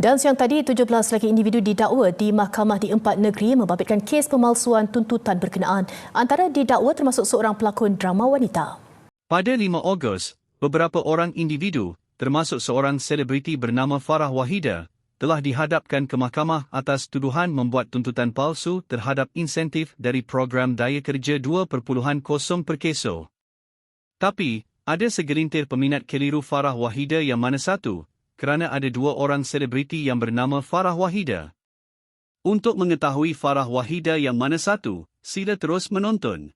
Dan siang tadi, 17 lagi individu didakwa di Mahkamah di 4 negeri membabitkan kes pemalsuan tuntutan berkenaan. Antara didakwa termasuk seorang pelakon drama wanita. Pada 5 Ogos, beberapa orang individu, termasuk seorang selebriti bernama Farah Wahida, telah dihadapkan ke mahkamah atas tuduhan membuat tuntutan palsu terhadap insentif dari program daya kerja 2.0 per keso. Tapi, ada segelintir peminat keliru Farah Wahida yang mana satu, kerana ada 2 orang selebriti yang bernama Farah Wahida. Untuk mengetahui Farah Wahida yang mana satu, sila terus menonton.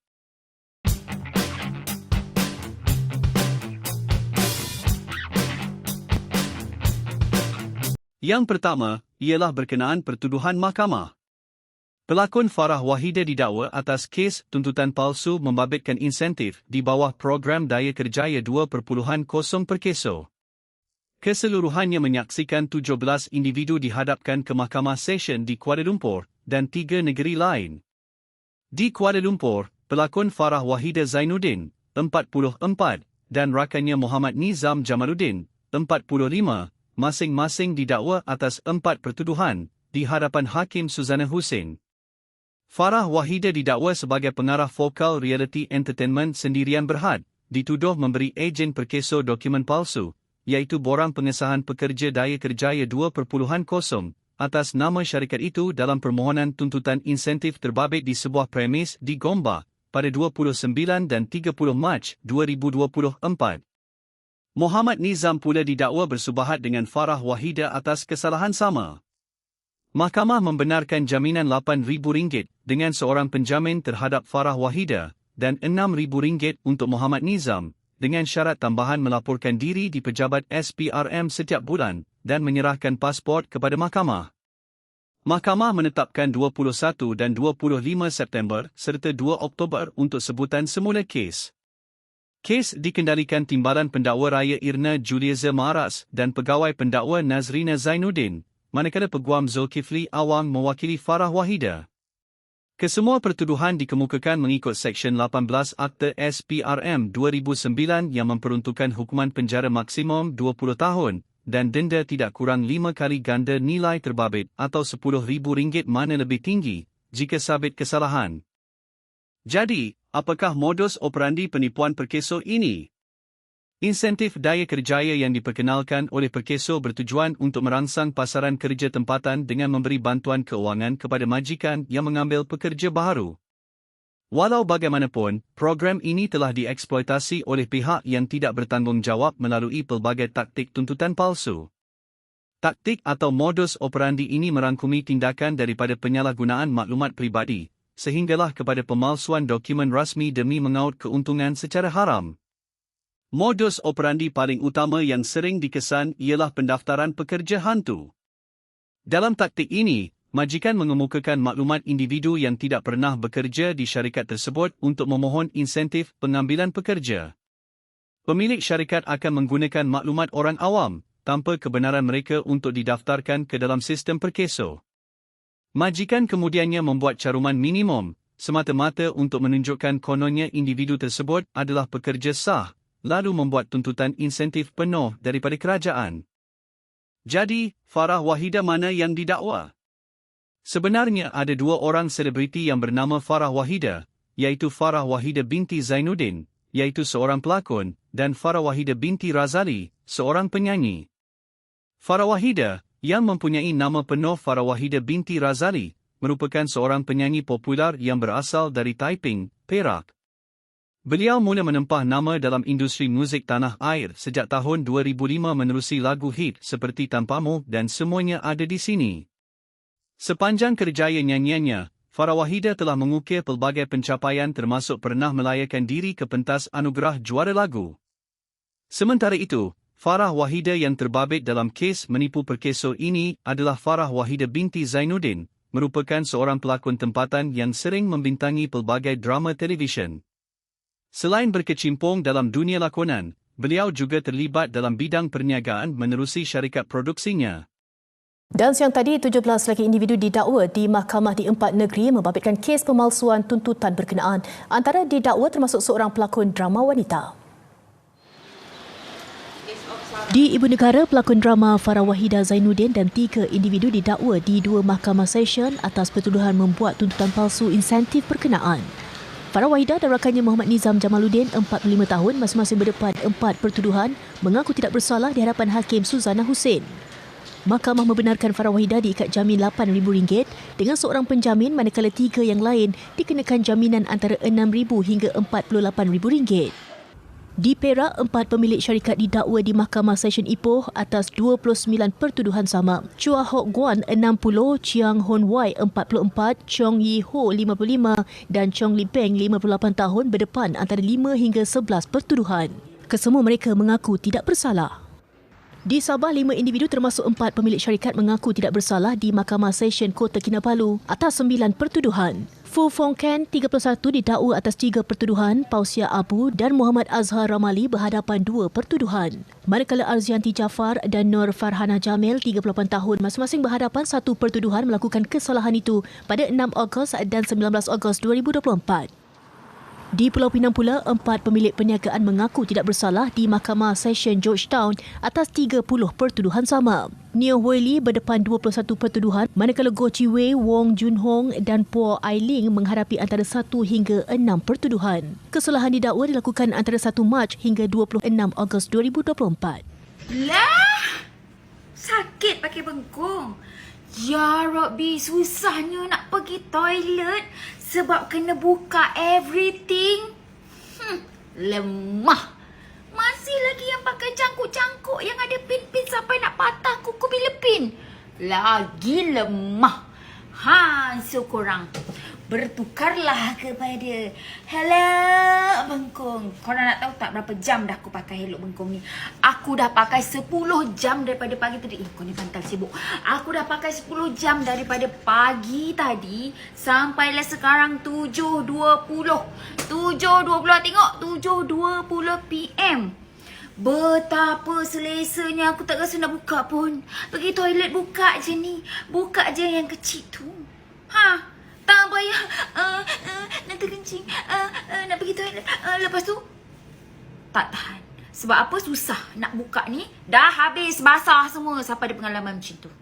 Yang pertama, ialah berkenaan pertuduhan mahkamah. Pelakon Farah Wahida didakwa atas kes tuntutan palsu membabitkan insentif di bawah program daya kerjaya 2.0 per keso. Keseluruhannya menyaksikan 17 individu dihadapkan ke Mahkamah Session di Kuala Lumpur dan 3 negeri lain. Di Kuala Lumpur, pelakon Farah Wahida Zainuddin, 44, dan rakannya Muhammad Nizam Jamaluddin, 45, masing-masing didakwa atas 4 pertuduhan di hadapan Hakim Suzana Hussein. Farah Wahida didakwa sebagai pengarah vokal reality entertainment Sendirian Berhad, dituduh memberi ejen perkeso dokumen palsu, iaitu borang pengesahan pekerja daya kerjaya 2.0 atas nama syarikat itu dalam permohonan tuntutan insentif terbabit di sebuah premis di Gombak pada 29 dan 30 Mac 2024. Muhammad Nizam pula didakwa bersubahat dengan Farah Wahida atas kesalahan sama. Mahkamah membenarkan jaminan RM8,000 dengan seorang penjamin terhadap Farah Wahida dan RM6,000 untuk Muhammad Nizam, dengan syarat tambahan melaporkan diri di pejabat SPRM setiap bulan dan menyerahkan pasport kepada mahkamah. Mahkamah menetapkan 21 dan 25 September serta 2 Oktober untuk sebutan semula kes. Kes dikendalikan Timbalan Pendakwa Raya Irna Julieza Maras dan Pegawai Pendakwa Nazrina Zainuddin, manakala Peguam Zulkifli Awang mewakili Farah Wahida. Kesemua pertuduhan dikemukakan mengikut Seksyen 18 Akta SPRM 2009 yang memperuntukkan hukuman penjara maksimum 20 tahun dan denda tidak kurang 5 kali ganda nilai terbabit atau RM10,000 mana lebih tinggi jika sabit kesalahan. Jadi, apakah modus operandi penipuan perkeso ini? Insentif daya kerjaya yang diperkenalkan oleh perkeso bertujuan untuk merangsang pasaran kerja tempatan dengan memberi bantuan keuangan kepada majikan yang mengambil pekerja baharu. Walau bagaimanapun, program ini telah dieksploitasi oleh pihak yang tidak bertanggungjawab melalui pelbagai taktik tuntutan palsu. Taktik atau modus operandi ini merangkumi tindakan daripada penyalahgunaan maklumat peribadi, sehinggalah kepada pemalsuan dokumen rasmi demi mengaut keuntungan secara haram. Modus operandi paling utama yang sering dikesan ialah pendaftaran pekerja hantu. Dalam taktik ini, majikan mengemukakan maklumat individu yang tidak pernah bekerja di syarikat tersebut untuk memohon insentif pengambilan pekerja. Pemilik syarikat akan menggunakan maklumat orang awam, tanpa kebenaran mereka untuk didaftarkan ke dalam sistem perkeso. Majikan kemudiannya membuat caruman minimum, semata-mata untuk menunjukkan kononnya individu tersebut adalah pekerja sah, lalu membuat tuntutan insentif penuh daripada kerajaan. Jadi, Farah Wahida mana yang didakwa? Sebenarnya ada 2 orang selebriti yang bernama Farah Wahida, iaitu Farah Wahida binti Zainuddin, iaitu seorang pelakon, dan Farah Wahida binti Razali, seorang penyanyi. Farah Wahida, yang mempunyai nama penuh Farah Wahida binti Razali, merupakan seorang penyanyi popular yang berasal dari Taiping, Perak. Beliau mula menempah nama dalam industri muzik tanah air sejak tahun 2005 menerusi lagu hit seperti Tanpamu dan Semuanya Ada di Sini. Sepanjang kerjaya nyanyiannya, Farah Wahida telah mengukir pelbagai pencapaian termasuk pernah melayakan diri ke pentas anugerah juara lagu. Sementara itu, Farah Wahida yang terbabit dalam kes menipu perkeso ini adalah Farah Wahida binti Zainuddin, merupakan seorang pelakon tempatan yang sering membintangi pelbagai drama televisyen. Selain berkecimpung dalam dunia lakonan, beliau juga terlibat dalam bidang perniagaan menerusi syarikat produksinya. Dan siang tadi, 17 lagi individu didakwa di Mahkamah di 4 negeri membabitkan kes pemalsuan tuntutan berkenaan. Antara didakwa termasuk seorang pelakon drama wanita. Di Ibu Negara, pelakon drama Farah Wahida Zainuddin dan 3 individu didakwa di 2 mahkamah session atas pertuduhan membuat tuntutan palsu insentif berkenaan. Farah Wahida dan rakannya Muhammad Nizam Jamaluddin, 45 tahun, masing-masing berdepan 4 pertuduhan, mengaku tidak bersalah di hadapan Hakim Suzana Hussein. Mahkamah membenarkan Farah Wahida diikat jamin RM8,000 dengan seorang penjamin, manakala 3 yang lain dikenakan jaminan antara RM6,000 hingga RM48,000. Di Perak, 4 pemilik syarikat didakwa di Mahkamah Session Ipoh atas 29 pertuduhan sama. Chua Hock Guan 60, Chiang Hon Wai 44, Chong Yi Ho 55 dan Chong Li Peng 58 tahun berdepan antara 5 hingga 11 pertuduhan. Kesemua mereka mengaku tidak bersalah. Di Sabah, 5 individu termasuk 4 pemilik syarikat mengaku tidak bersalah di Mahkamah Session Kota Kinabalu atas 9 pertuduhan. Fu Fong Ken, 31, didakwa atas 3 pertuduhan, Pausia Abu dan Muhammad Azhar Ramali berhadapan 2 pertuduhan. Manakala Arzianti Jaafar dan Nur Farhana Jamil, 38 tahun, masing-masing berhadapan 1 pertuduhan melakukan kesalahan itu pada 6 Ogos dan 19 Ogos 2024. Di Pulau Pinang pula, 4 pemilik perniagaan mengaku tidak bersalah di Mahkamah Session Georgetown atas 30 pertuduhan sama. Neo Hoi Lee berdepan 21 pertuduhan, manakala Goh Chi Wei, Wong Jun Hong dan Po Ai Ling menghadapi antara 1 hingga 6 pertuduhan. Kesalahan didakwa dilakukan antara 1 Mac hingga 26 Ogos 2024. Lah! Sakit pakai bengkung. Ya Rabbi, susahnya nak pergi toilet sebab kena buka everything. Lemah. Masih lagi yang pakai cangkuk-cangkuk yang ada pin-pin sampai nak patah kuku bila pin. Lagi lemah. So korang bertukarlah kepada Hello Bengkung. Korang nak tahu tak berapa jam dah aku pakai Hello Bengkung ni? Aku dah pakai 10 jam daripada pagi tadi. Kau ni pantal sibuk. Aku dah pakai 10 jam daripada pagi tadi sampailah sekarang 7.20. 7.20 tengok. 7.20 PM. Betapa selesanya, aku tak rasa nak buka pun. Pergi toilet buka je ni. Buka je yang kecil tu. Tak payah nak terkencing, nak pergi toilet. Lepas tu tak tahan. Sebab apa? Susah nak buka ni. Dah habis basah semua. Siapa ada pengalaman macam tu?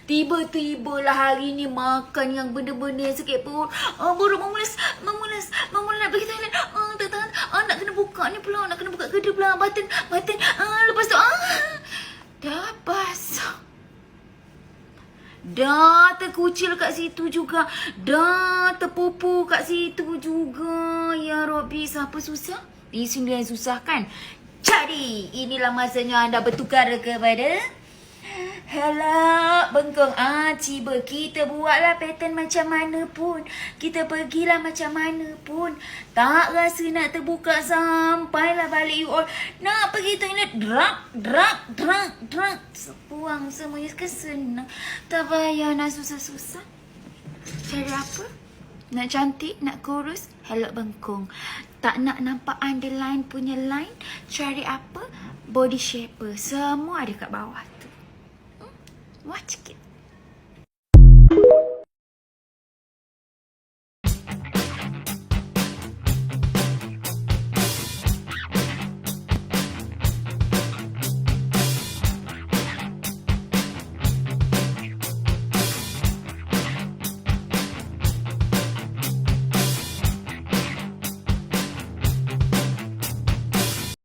Tiba-tibalah hari ni makan yang benda-benda yang sakit perut. Baru memulas nak pergi toilet. Tak tahan. Nak kena buka ni pula. Nak kena buka kedai pula. Button. Lepas tu dah basah. Dah terkucil kat situ juga. Dah terpupu kat situ juga. Ya Rabbi, siapa susah? Isu yang susah kan? Jadi, inilah masanya anda bertukar kepada Hello Bengkung. Ciba, kita buatlah pattern macam mana pun. Kita pergilah macam mana pun. Tak rasa nak terbuka sampailah balik you all. Nak pergi toilet, drag. Sepuang semuanya kesenang. Tak payah nak susah-susah. Cari apa? Nak cantik, nak kurus, Hello Bengkung. Tak nak nampak underline punya line, cari apa? Body shaper. Semua ada kat bawah tu. Watch it.